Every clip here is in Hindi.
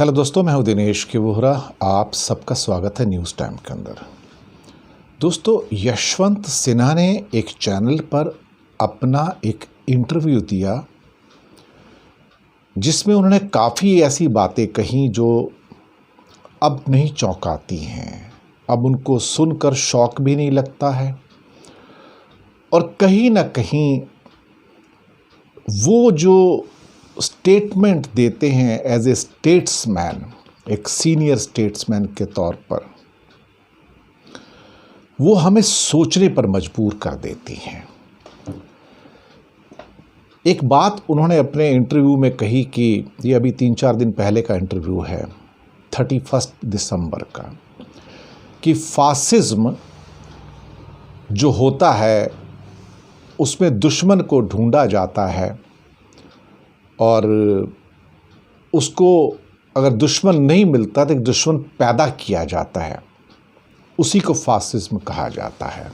हेलो दोस्तों, मैं हूं दिनेश के वोहरा। आप सबका स्वागत है न्यूज़ टाइम के अंदर। दोस्तों, यशवंत सिन्हा ने एक चैनल पर अपना एक इंटरव्यू दिया जिसमें उन्होंने काफ़ी ऐसी बातें कहीं जो अब नहीं चौंकाती हैं। अब उनको सुनकर शौक भी नहीं लगता है और कहीं ना कहीं वो जो स्टेटमेंट देते हैं एज ए स्टेट्समैन, एक सीनियर स्टेट्समैन के तौर पर, वो हमें सोचने पर मजबूर कर देती हैं। एक बात उन्होंने अपने इंटरव्यू में कही कि ये अभी 3-4 दिन पहले का इंटरव्यू है, 31 दिसंबर का, कि फासिज्म जो होता है उसमें दुश्मन को ढूंढा जाता है और उसको अगर दुश्मन नहीं मिलता तो एक दुश्मन पैदा किया जाता है, उसी को फासिज्म कहा जाता है।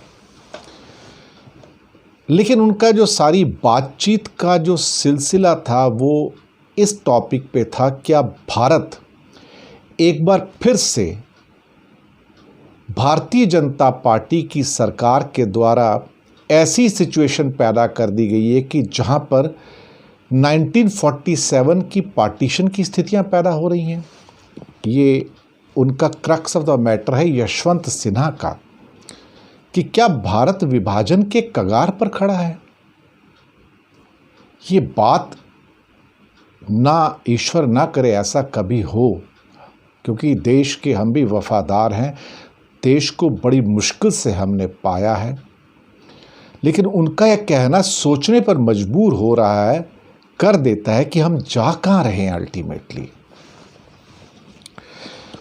लेकिन उनका जो सारी बातचीत का जो सिलसिला था वो इस टॉपिक पे था, क्या भारत एक बार फिर से भारतीय जनता पार्टी की सरकार के द्वारा ऐसी सिचुएशन पैदा कर दी गई है कि जहां पर 1947 की पार्टीशन की स्थितियां पैदा हो रही हैं। ये उनका क्रक्स ऑफ द मैटर है यशवंत सिन्हा का, कि क्या भारत विभाजन के कगार पर खड़ा है। ये बात ना ईश्वर ना करे ऐसा कभी हो, क्योंकि देश के हम भी वफादार हैं, देश को बड़ी मुश्किल से हमने पाया है। लेकिन उनका यह कहना सोचने पर मजबूर हो रहा है, कर देता है कि हम जा कहाँ रहे हैं अल्टीमेटली।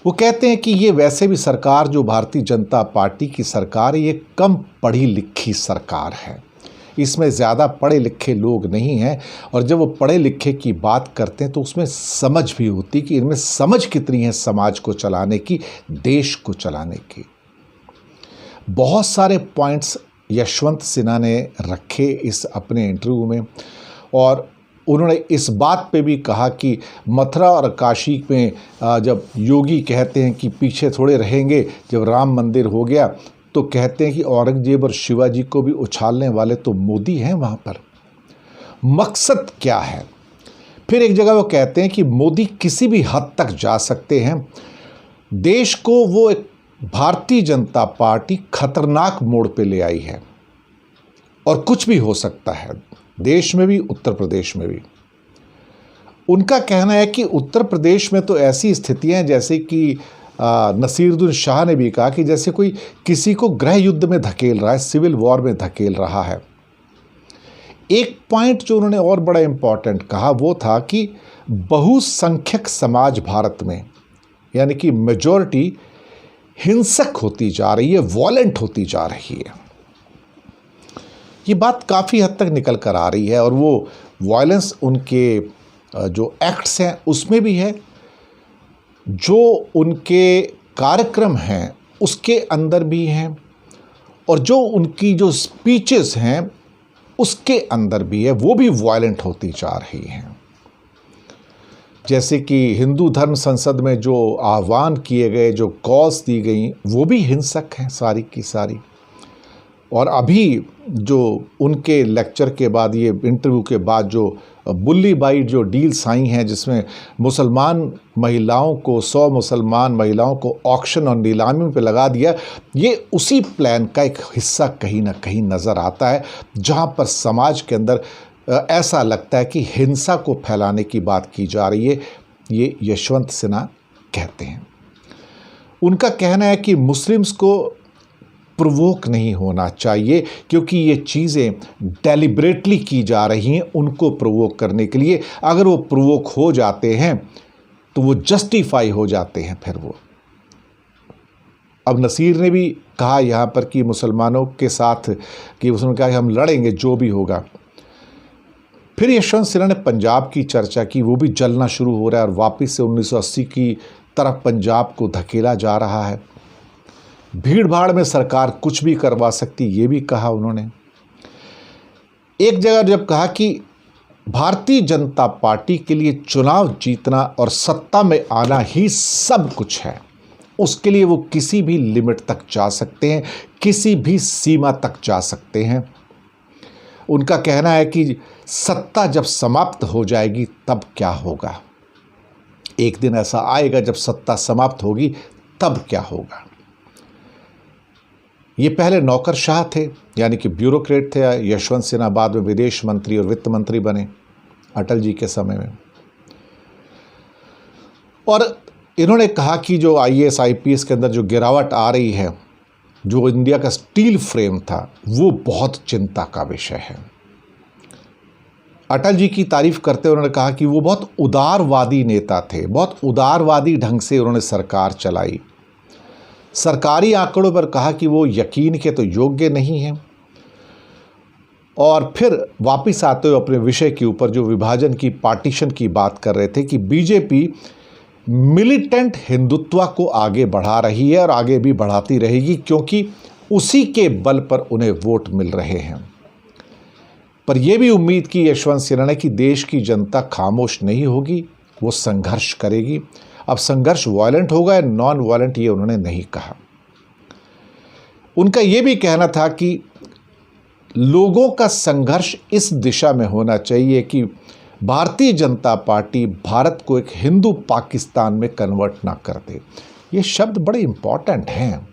वो कहते हैं कि ये वैसे भी सरकार जो भारतीय जनता पार्टी की सरकार है, ये कम पढ़ी लिखी सरकार है, इसमें ज़्यादा पढ़े लिखे लोग नहीं हैं। और जब वो पढ़े लिखे की बात करते हैं तो उसमें समझ भी होती कि इनमें समझ कितनी है समाज को चलाने की, देश को चलाने की। बहुत सारे पॉइंट्स यशवंत सिन्हा ने रखे इस अपने इंटरव्यू में, और उन्होंने इस बात पे भी कहा कि मथुरा और काशी में जब योगी कहते हैं कि पीछे थोड़े रहेंगे, जब राम मंदिर हो गया तो कहते हैं कि औरंगजेब और शिवाजी को भी उछालने वाले तो मोदी हैं वहाँ पर। मकसद क्या है? फिर एक जगह वो कहते हैं कि मोदी किसी भी हद तक जा सकते हैं, देश को वो एक भारतीय जनता पार्टी खतरनाक मोड़ पे ले आई है और कुछ भी हो सकता है, देश में भी उत्तर प्रदेश में भी। उनका कहना है कि उत्तर प्रदेश में तो ऐसी स्थितियां हैं जैसे कि नसीरुद्दीन शाह ने भी कहा कि जैसे कोई किसी को गृह युद्ध में धकेल रहा है, सिविल वॉर में धकेल रहा है। एक पॉइंट जो उन्होंने और बड़ा इंपॉर्टेंट कहा वो था कि बहुसंख्यक समाज भारत में, यानी कि मेजॉरिटी हिंसक होती जा रही है, वॉयलेंट होती जा रही है। ये बात काफ़ी हद तक निकल कर आ रही है और वो वायलेंस उनके जो एक्ट्स हैं उसमें भी है, जो उनके कार्यक्रम हैं उसके अंदर भी हैं, और जो उनकी जो स्पीचेस हैं उसके अंदर भी है, वो भी वायलेंट होती जा रही हैं। जैसे कि हिंदू धर्म संसद में जो आह्वान किए गए, जो कॉल्स दी गई, वो भी हिंसक हैं सारी की सारी। और अभी जो उनके लेक्चर के बाद, ये इंटरव्यू के बाद जो बुल्ली बाइट जो डील्स आई हैं, जिसमें मुसलमान महिलाओं को 100 मुसलमान महिलाओं को ऑक्शन और नीलामी पे लगा दिया, ये उसी प्लान का एक हिस्सा कहीं ना कहीं नज़र आता है, जहां पर समाज के अंदर ऐसा लगता है कि हिंसा को फैलाने की बात की जा रही है। ये यशवंत सिन्हा कहते हैं। उनका कहना है कि मुस्लिम्स को प्रोवोक नहीं होना चाहिए, क्योंकि ये चीज़ें डेलिब्रेटली की जा रही हैं उनको प्रोवोक करने के लिए। अगर वो प्रोवोक हो जाते हैं तो वो जस्टिफाई हो जाते हैं फिर वो। अब नसीर ने भी कहा यहाँ पर कि मुसलमानों के साथ, कि उसने कहा कि हम लड़ेंगे जो भी होगा। फिर यशवंत सिन्हा ने पंजाब की चर्चा की, वो भी जलना शुरू हो रहा है और वापस से 1980 की तरफ पंजाब को धकेला जा रहा है। भीड़ भाड़ में सरकार कुछ भी करवा सकती, ये भी कहा उन्होंने। एक जगह जब कहा कि भारतीय जनता पार्टी के लिए चुनाव जीतना और सत्ता में आना ही सब कुछ है। उसके लिए वो किसी भी लिमिट तक जा सकते हैं, किसी भी सीमा तक जा सकते हैं। उनका कहना है कि सत्ता जब समाप्त हो जाएगी तब क्या होगा। एक दिन ऐसा आएगा जब सत्ता समाप्त होगी, तब क्या होगा। ये पहले नौकरशाह थे, यानी कि ब्यूरोक्रेट थे। यशवंत सिन्हा बाद में विदेश मंत्री और वित्त मंत्री बने अटल जी के समय में। और इन्होंने कहा कि जो IAS IPS के अंदर जो गिरावट आ रही है, जो इंडिया का स्टील फ्रेम था, वो बहुत चिंता का विषय है। अटल जी की तारीफ करते हुए उन्होंने कहा कि वो बहुत उदारवादी नेता थे, बहुत उदारवादी ढंग से उन्होंने सरकार चलाई। सरकारी आंकड़ों पर कहा कि वो यकीन के तो योग्य नहीं हैं। और फिर वापस आते हुए अपने विषय के ऊपर जो विभाजन की, पार्टीशन की बात कर रहे थे कि बीजेपी मिलिटेंट हिंदुत्व को आगे बढ़ा रही है और आगे भी बढ़ाती रहेगी, क्योंकि उसी के बल पर उन्हें वोट मिल रहे हैं। पर यह भी उम्मीद की यशवंत सिन्हा ने कि देश की जनता खामोश नहीं होगी, वो संघर्ष करेगी। अब संघर्ष वायलेंट होगा या नॉन वायलेंट, ये उन्होंने नहीं कहा। उनका यह भी कहना था कि लोगों का संघर्ष इस दिशा में होना चाहिए कि भारतीय जनता पार्टी भारत को एक हिंदू पाकिस्तान में कन्वर्ट ना कर दे। ये शब्द बड़े इंपॉर्टेंट हैं।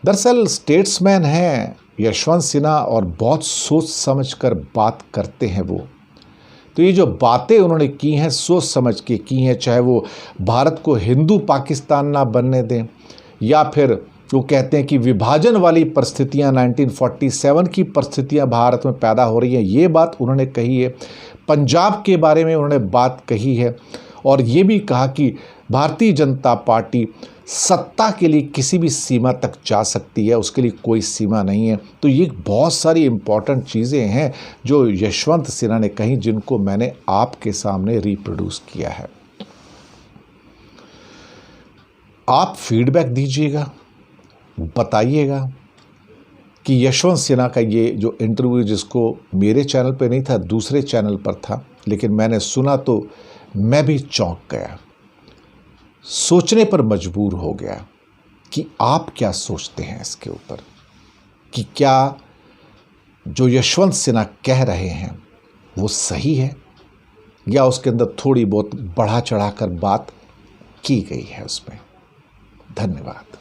दरअसल स्टेट्समैन हैं यशवंत सिन्हा और बहुत सोच समझकर बात करते हैं वो। तो ये जो बातें उन्होंने की हैं, सोच समझ के की हैं, चाहे वो भारत को हिंदू पाकिस्तान ना बनने दें, या फिर वो कहते हैं कि विभाजन वाली परिस्थितियां, 1947 की परिस्थितियां भारत में पैदा हो रही हैं, ये बात उन्होंने कही है। पंजाब के बारे में उन्होंने बात कही है और ये भी कहा कि भारतीय जनता पार्टी सत्ता के लिए किसी भी सीमा तक जा सकती है, उसके लिए कोई सीमा नहीं है। तो ये बहुत सारी इम्पॉर्टेंट चीज़ें हैं जो यशवंत सिन्हा ने कही, जिनको मैंने आपके सामने रिप्रोड्यूस किया है। आप फीडबैक दीजिएगा, बताइएगा कि यशवंत सिन्हा का ये जो इंटरव्यू, जिसको मेरे चैनल पे नहीं था, दूसरे चैनल पर था, लेकिन मैंने सुना तो मैं भी चौंक गया, सोचने पर मजबूर हो गया कि आप क्या सोचते हैं इसके ऊपर, कि क्या जो यशवंत सिन्हा कह रहे हैं वो सही है या उसके अंदर थोड़ी बहुत बढ़ा चढ़ा कर बात की गई है उसमें। धन्यवाद।